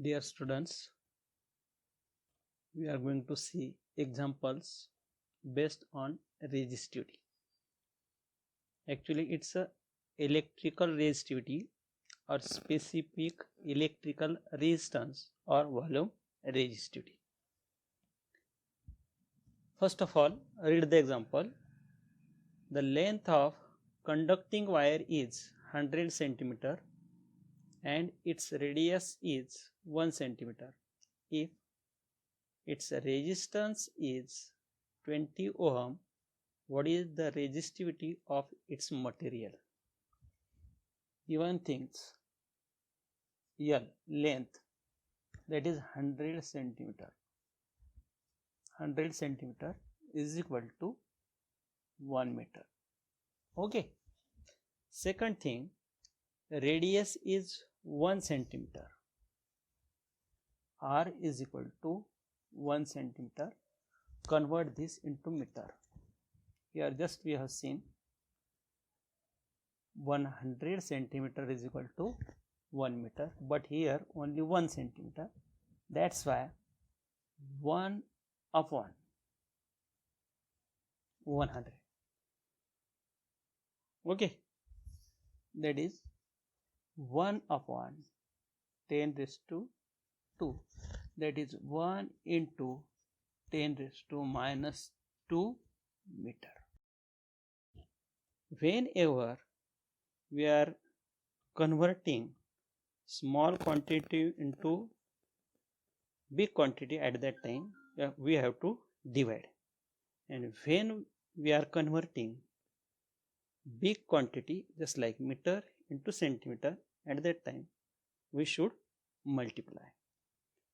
Dear students, we are going to see examples based on resistivity. Actually, it's a electrical resistivity or specific electrical resistance or volume resistivity. First of all, read the example. The length of conducting wire is 100 centimeter and its radius is 1 centimeter. If its resistance is 20 ohm, what is the resistivity of its material? Given things, L length, that is 100 centimeter. 100 centimeter is equal to 1 meter. Okay. Second thing, radius is 1 centimeter. R is equal to 1 centimeter. Convert this into meter. Here just we have seen 100 centimeter is equal to 1 meter, but here only 1 centimeter. That's why 1 upon 100. Okay, that is 1 upon 10 raised to 2. That is 1 into 10 raised to minus 2 meter. Whenever we are converting small quantity into big quantity, at that time we have to divide, and when we are converting big quantity just like meter into centimeter, at that time we should multiply.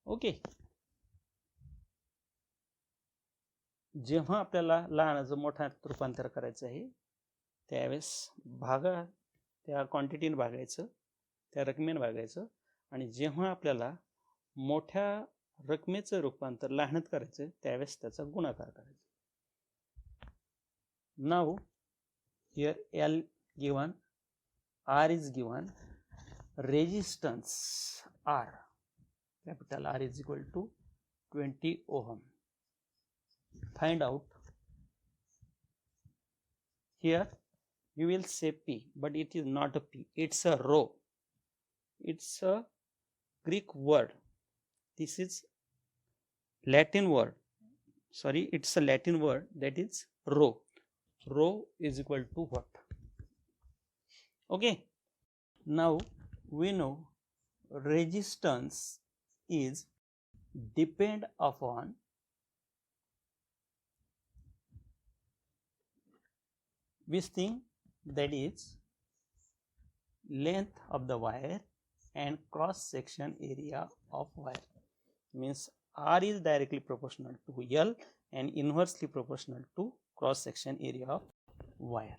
Okay, जेव्हा आपल्याला लहानाचं मोठ्यात रूपांतर करायचं आहे त्यावेळेस त्या क्वांटिटीने भागायचं, त्या रकमेने भागायचं, आणि जेव्हा आपल्याला मोठ्या रकमेचं रूपांतर लहानात करायचं त्यावेळेस त्याचा गुणाकार करायचा. Now here L given, R is given, resistance R, capital R is equal to 20 ohm. Find out. Here you will say P, but it is not a P, it's a rho. It's a Greek word. This is Latin word. Sorry, it's a Latin word, that is rho. Rho is equal to what? Okay. Now we know resistance is depend upon which thing? That is length of the wire and cross section area of wire. Means R is directly proportional to L and inversely proportional to cross section area of wire.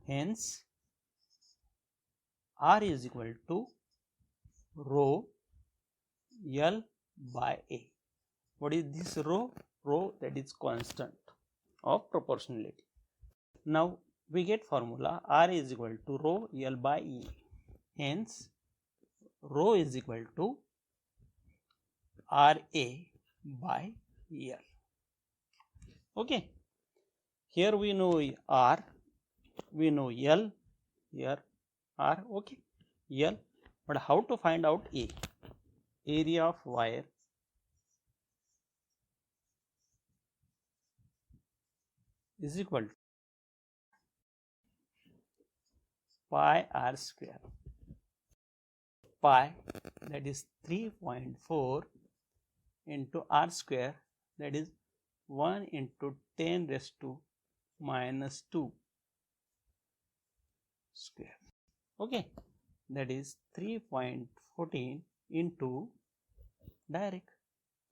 Hence R is equal to rho L by A. What is this rho? Rho, that is constant of proportionality. Now we get formula R is equal to rho L by E. Hence rho is equal to RA by L. Okay. Here we know R, we know L, here R, okay, L. But how to find out A? Area of wire is equal to pi R square. Pi, that is 3.4 into R square, that is 1 into 10 raised to minus 2 square. Okay, that is 3.14 into direct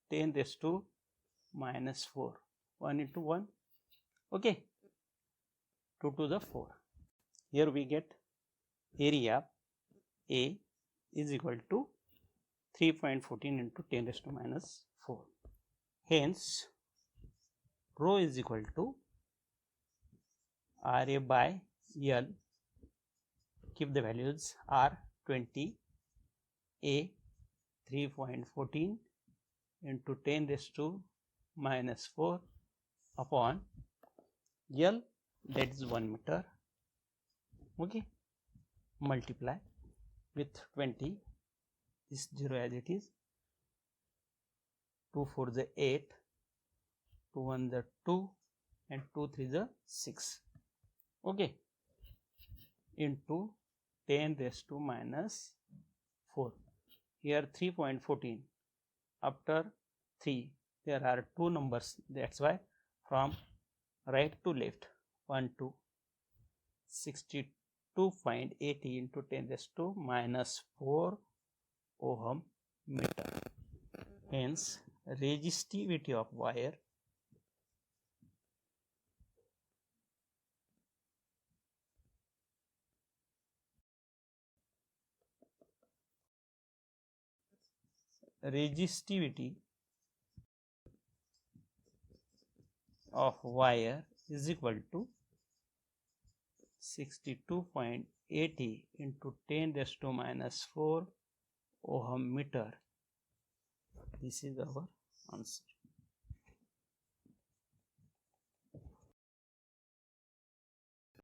10 raised to minus 4, 1 into 1, okay, 2 to the 4. Here we get area A is equal to 3.14 into 10 raised to minus 4. Hence rho is equal to RA by L. Keep the values R 20, A 3.14 into 10 raised to minus 4 upon L, that is 1 meter. Okay, multiply with 20, this 0 as it is, 2 4 the 8, 2 1 the 2 and 2 3 the 6. Okay, into 10 raised to minus 4. Here 3.14, after 3 there are 2 numbers, that's why from right to left 1 2, 62.80 into 10 raised to minus 4 ohm meter. Hence resistivity of wire is equal to 62.80 into 10 raised to minus 4 ohm meter. This is our answer.